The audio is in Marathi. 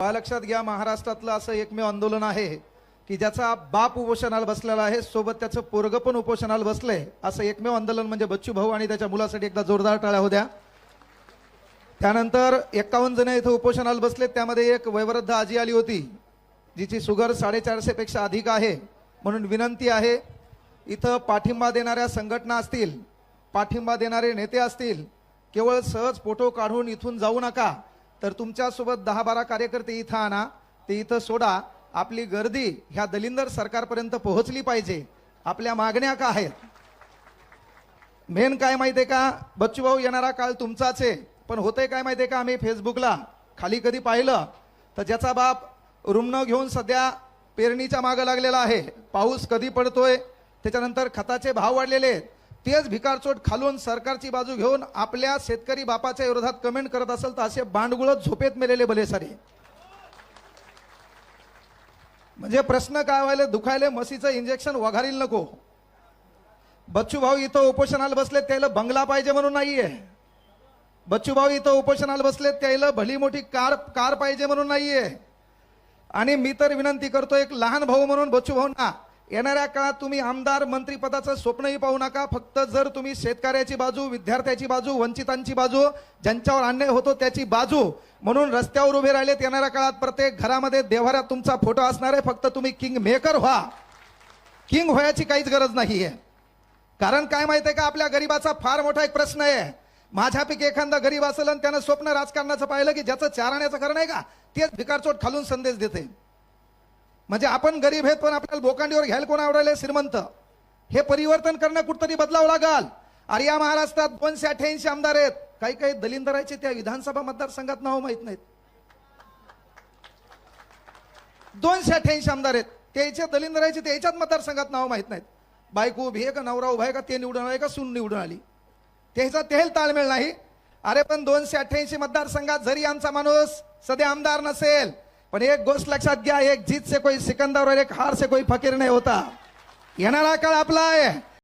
लक्षात घ्या, महाराष्ट्रातलं असं एकमेव आंदोलन आहे की ज्याचा बाप उपोषणाला बसलेला आहे, सोबत त्याचं पोरग पण उपोषणाला बसलंय. असं एकमेव आंदोलन म्हणजे बच्चू भाऊ आणि त्याच्या मुलासाठी एकदा जोरदार टाळ्या होत्या. त्यानंतर 51 जण इथं उपोषणाला बसले. त्यामध्ये एक वयोवृद्ध आजी आली होती जिची शुगर 450 पेक्षा अधिक आहे. म्हणून विनंती आहे, इथं पाठिंबा देणाऱ्या संघटना असतील, पाठिंबा देणारे नेते असतील, केवळ सहज फोटो काढून इथून जाऊ नका. तर तुमच्यासोबत 10-12 कार्यकर्ते इथं आणा, ते इथं सोडा. आपली गर्दी ह्या दलिंदर सरकारपर्यंत पोहोचली पाहिजे. आपल्या मागण्या काय आहेत, मेन काय माहितीये का, बच्चू भाऊ येणारा काळ तुमचाच आहे. पण होतंय काय माहितीये का, आम्ही फेसबुकला खाली कधी पाहिलं तर ज्याचा बाप रुग्ण घेऊन सध्या पेरणीच्या मागे लागलेला आहे, पाऊस कधी पडतोय, त्याच्यानंतर खताचे भाव वाढलेले, तेच भिकारचोट खालून सरकारची बाजू घेऊन आपल्या शेतकरी बापाच्या विरोधात कमेंट करत असेल तर असे बांडगुळ झोपेत मेलेले भले सारे. म्हणजे प्रश्न काय व्हायले, दुखायले म्हशीचं इंजेक्शन वघारील नको. बच्चू भाऊ इथं उपोषणाला बसले त्याला बंगला पाहिजे म्हणून नाहीये. बच्चू भाऊ इथं उपोषणाला बसले त्याला भली मोठी कार पाहिजे म्हणून नाहीये. आणि मी तर विनंती करतो, एक लहान भाऊ म्हणून बच्चू भाऊंना, येणाऱ्या काळात तुम्ही आमदार मंत्रिपदाचं स्वप्नही पाहू नका. फक्त जर तुम्ही शेतकऱ्याची बाजू, विद्यार्थ्याची बाजू, वंचितांची बाजू, ज्यांच्यावर अन्याय होतो त्याची बाजू म्हणून रस्त्यावर उभे राहिले. येणाऱ्या काळात प्रत्येक घरामध्ये देव्हाऱ्यात तुमचा फोटो असणार आहे. फक्त तुम्ही किंग मेकर व्हा, किंग व्हायची काहीच गरज नाहीये. कारण काय माहितीये का, आपल्या गरीबाचा फार मोठा एक प्रश्न आहे. माझ्यापैकी एखादा गरीब असेल आणि त्यानं स्वप्न राजकारणाचं पाहिलं की ज्याचं चारण्याचं कारण आहे का, तेच भिकारचोट खालून संदेश देते. म्हणजे आपण गरीब आहेत पण आपल्याला बोकांडीवर घ्यायला कोण आवडायला श्रीमंत. हे परिवर्तन करणं कुठतरी बदलावं लागल. अरे या महाराष्ट्रात 288 आमदार आहेत, काही काही दलिंदराचे त्या विधानसभा मतदारसंघात नाव माहित नाहीत. 288 आमदार आहेत, त्याच्या दलिंदराचे त्याच्याच मतदारसंघात नाव माहित नाहीत. बायको उभी आहे का, नवरा उभा आहे का, ते निवडून आले का सून निवडून आली, त्याचा तेल ताळमेळ नाही. अरे पण 288 मतदारसंघात जरी आमचा माणूस सध्या आमदार नसेल, पण एक गोष्ट लक्षात घ्या, एक जीत से कोई सिकंदर और एक हार से कोई फकीर नहीं होता. येणारा काळ आपला आहे.